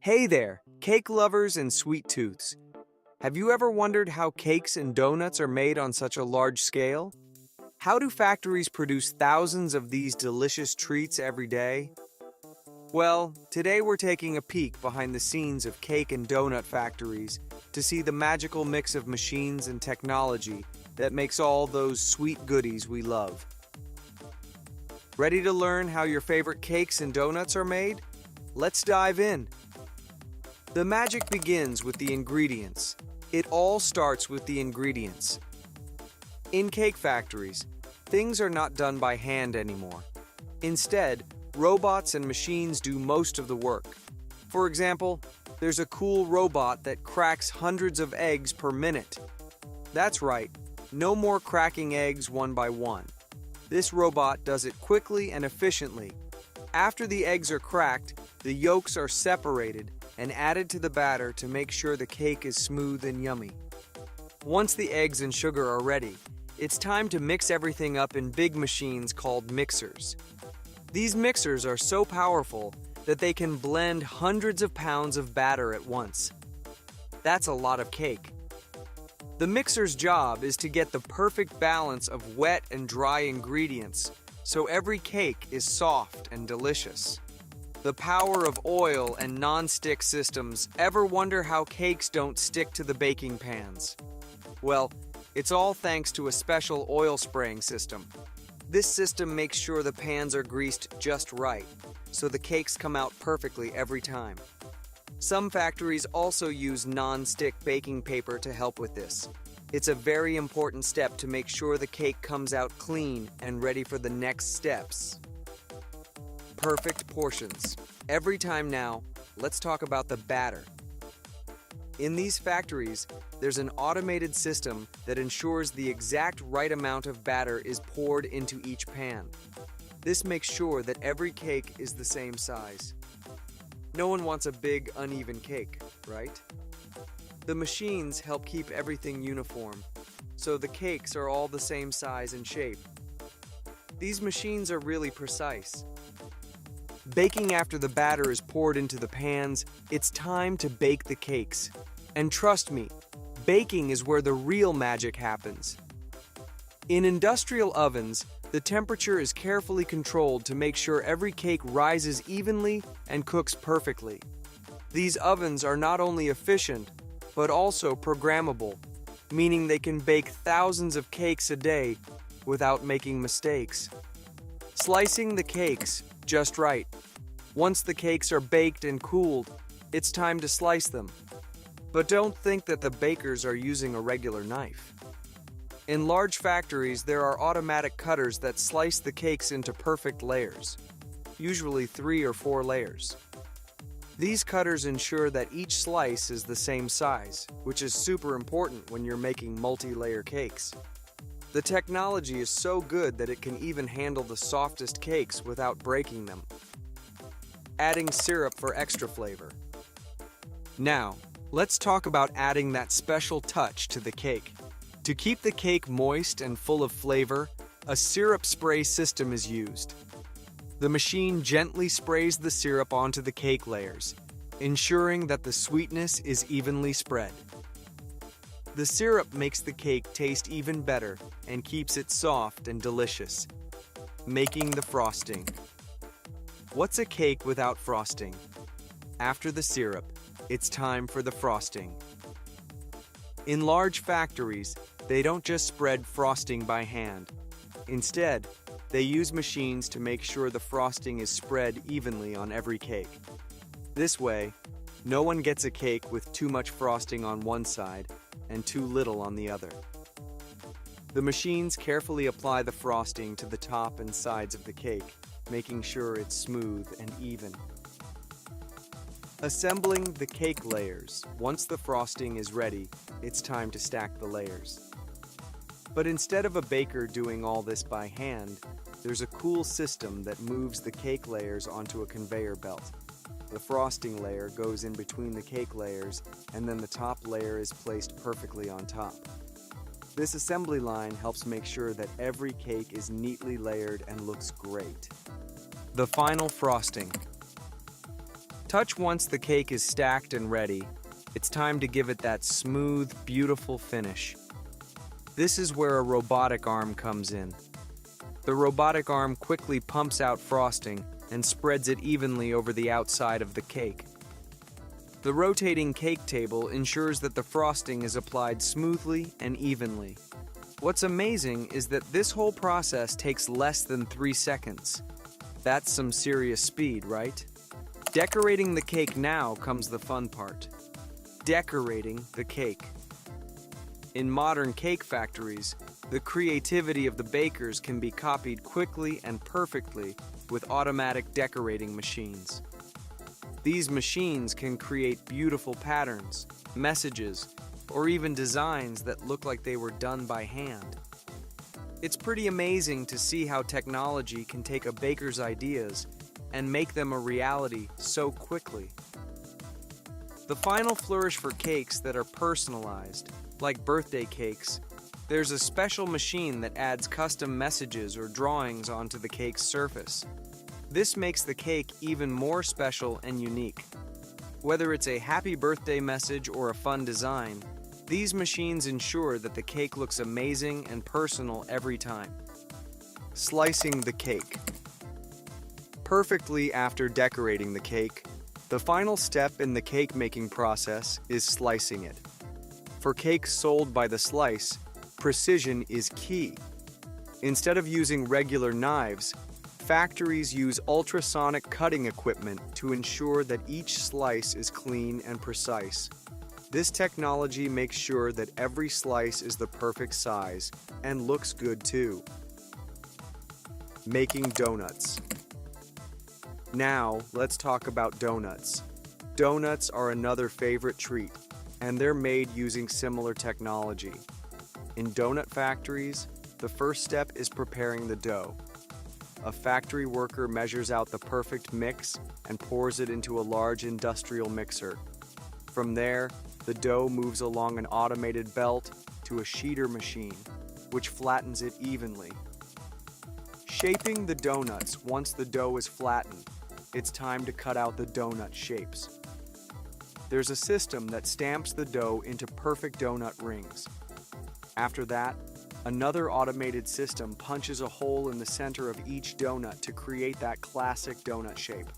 Hey there, cake lovers and sweet tooths. Have you ever wondered how cakes and donuts are made on such a large scale? How do factories produce thousands of these delicious treats every day? Well, today we're taking a peek behind the scenes of cake and donut factories to see the magical mix of machines and technology that makes all those sweet goodies we love. Ready to learn how your favorite cakes and donuts are made? Let's dive in. The magic begins with the ingredients. It all starts with the ingredients. In cake factories, things are not done by hand anymore. Instead, robots and machines do most of the work. For example, there's a cool robot that cracks hundreds of eggs per minute. That's right, no more cracking eggs one by one. This robot does it quickly and efficiently. After the eggs are cracked, the yolks are separated and added to the batter to make sure the cake is smooth and yummy. Once the eggs and sugar are ready, it's time to mix everything up in big machines called mixers. These mixers are so powerful that they can blend hundreds of pounds of batter at once. That's a lot of cake. The mixer's job is to get the perfect balance of wet and dry ingredients so every cake is soft and delicious. The power of oil and non-stick systems. Ever wonder how cakes don't stick to the baking pans? Well, it's all thanks to a special oil spraying system. This system makes sure the pans are greased just right, so the cakes come out perfectly every time. Some factories also use non-stick baking paper to help with this. It's a very important step to make sure the cake comes out clean and ready for the next steps. Perfect portions. Every time now, let's talk about the batter. In these factories, there's an automated system that ensures the exact right amount of batter is poured into each pan. This makes sure that every cake is the same size. No one wants a big, uneven cake, right? The machines help keep everything uniform, so the cakes are all the same size and shape. These machines are really precise. Baking after the batter is poured into the pans, it's time to bake the cakes. And trust me, baking is where the real magic happens. In industrial ovens, the temperature is carefully controlled to make sure every cake rises evenly and cooks perfectly. These ovens are not only efficient, but also programmable, meaning they can bake thousands of cakes a day without making mistakes. Slicing the cakes just right. Once the cakes are baked and cooled, it's time to slice them. But don't think that the bakers are using a regular knife. In large factories, there are automatic cutters that slice the cakes into perfect layers, usually 3 or 4 layers. These cutters ensure that each slice is the same size, which is super important when you're making multi-layer cakes. The technology is so good that it can even handle the softest cakes without breaking them. Adding syrup for extra flavor. Now, let's talk about adding that special touch to the cake. To keep the cake moist and full of flavor, a syrup spray system is used. The machine gently sprays the syrup onto the cake layers, ensuring that the sweetness is evenly spread. The syrup makes the cake taste even better and keeps it soft and delicious. Making the frosting. What's a cake without frosting? After the syrup, it's time for the frosting. In large factories, they don't just spread frosting by hand. Instead, they use machines to make sure the frosting is spread evenly on every cake. This way, no one gets a cake with too much frosting on one side and too little on the other. The machines carefully apply the frosting to the top and sides of the cake, making sure it's smooth and even. Assembling the cake layers. Once the frosting is ready, it's time to stack the layers. But instead of a baker doing all this by hand, there's a cool system that moves the cake layers onto a conveyor belt. The frosting layer goes in between the cake layers, and then the top layer is placed perfectly on top. This assembly line helps make sure that every cake is neatly layered and looks great. The final frosting. Touch once the cake is stacked and ready. It's time to give it that smooth, beautiful finish. This is where a robotic arm comes in. The robotic arm quickly pumps out frosting and spreads it evenly over the outside of the cake. The rotating cake table ensures that the frosting is applied smoothly and evenly. What's amazing is that this whole process takes less than 3 seconds. That's some serious speed, right? Decorating the cake now comes the fun part. Decorating the cake. In modern cake factories, the creativity of the bakers can be copied quickly and perfectly with automatic decorating machines. These machines can create beautiful patterns, messages, or even designs that look like they were done by hand. It's pretty amazing to see how technology can take a baker's ideas and make them a reality so quickly. The final flourish for cakes that are personalized, like birthday cakes, there's a special machine that adds custom messages or drawings onto the cake's surface. This makes the cake even more special and unique. Whether it's a happy birthday message or a fun design, these machines ensure that the cake looks amazing and personal every time. Slicing the cake. Perfectly after decorating the cake, the final step in the cake making process is slicing it. For cakes sold by the slice, precision is key. Instead of using regular knives, factories use ultrasonic cutting equipment to ensure that each slice is clean and precise. This technology makes sure that every slice is the perfect size and looks good too. Making donuts. Now, let's talk about donuts. Donuts are another favorite treat, and they're made using similar technology. In donut factories, the first step is preparing the dough. A factory worker measures out the perfect mix and pours it into a large industrial mixer. From there, the dough moves along an automated belt to a sheeter machine, which flattens it evenly. Shaping the donuts. Once the dough is flattened, it's time to cut out the donut shapes. There's a system that stamps the dough into perfect donut rings. After that, another automated system punches a hole in the center of each donut to create that classic donut shape.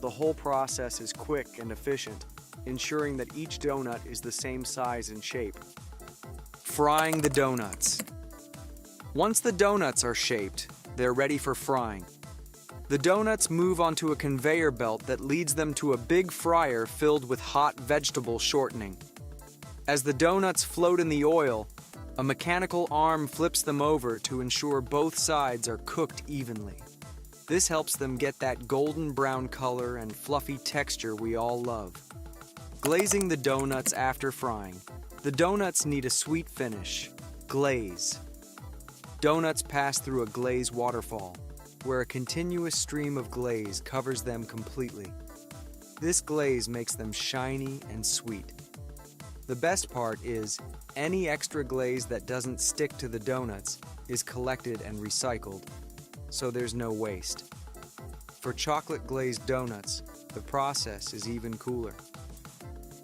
The whole process is quick and efficient, ensuring that each donut is the same size and shape. Frying the donuts. Once the donuts are shaped, they're ready for frying. The donuts move onto a conveyor belt that leads them to a big fryer filled with hot vegetable shortening. As the donuts float in the oil, a mechanical arm flips them over to ensure both sides are cooked evenly. This helps them get that golden brown color and fluffy texture we all love. Glazing the donuts after frying. The donuts need a sweet finish. Glaze. Donuts pass through a glaze waterfall, where a continuous stream of glaze covers them completely. This glaze makes them shiny and sweet. The best part is, any extra glaze that doesn't stick to the donuts is collected and recycled, so there's no waste. For chocolate glazed donuts, the process is even cooler.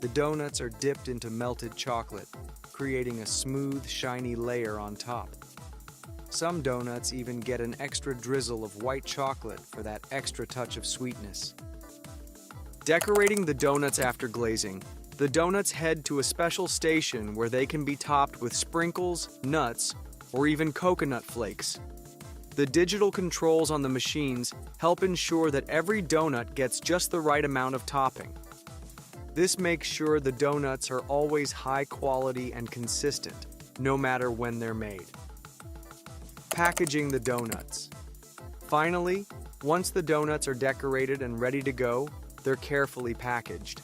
The donuts are dipped into melted chocolate, creating a smooth, shiny layer on top. Some donuts even get an extra drizzle of white chocolate for that extra touch of sweetness. Decorating the donuts after glazing. The donuts head to a special station where they can be topped with sprinkles, nuts, or even coconut flakes. The digital controls on the machines help ensure that every donut gets just the right amount of topping. This makes sure the donuts are always high quality and consistent, no matter when they're made. Packaging the donuts. Finally, once the donuts are decorated and ready to go, they're carefully packaged.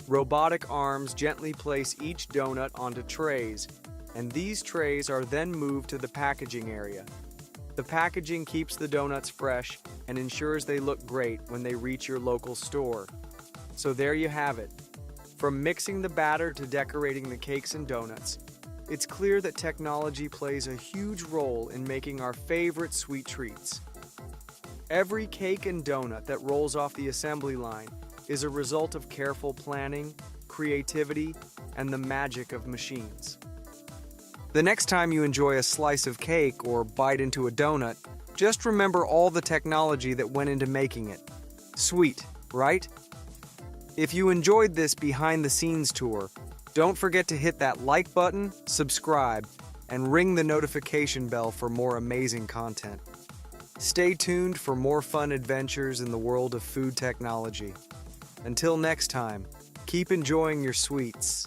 Robotic arms gently place each donut onto trays, and these trays are then moved to the packaging area. The packaging keeps the donuts fresh and ensures they look great when they reach your local store. So there you have it. From mixing the batter to decorating the cakes and donuts, it's clear that technology plays a huge role in making our favorite sweet treats. Every cake and donut that rolls off the assembly line is a result of careful planning, creativity, and the magic of machines. The next time you enjoy a slice of cake or bite into a donut, just remember all the technology that went into making it. Sweet, right? If you enjoyed this behind-the-scenes tour, don't forget to hit that like button, subscribe, and ring the notification bell for more amazing content. Stay tuned for more fun adventures in the world of food technology. Until next time, keep enjoying your sweets.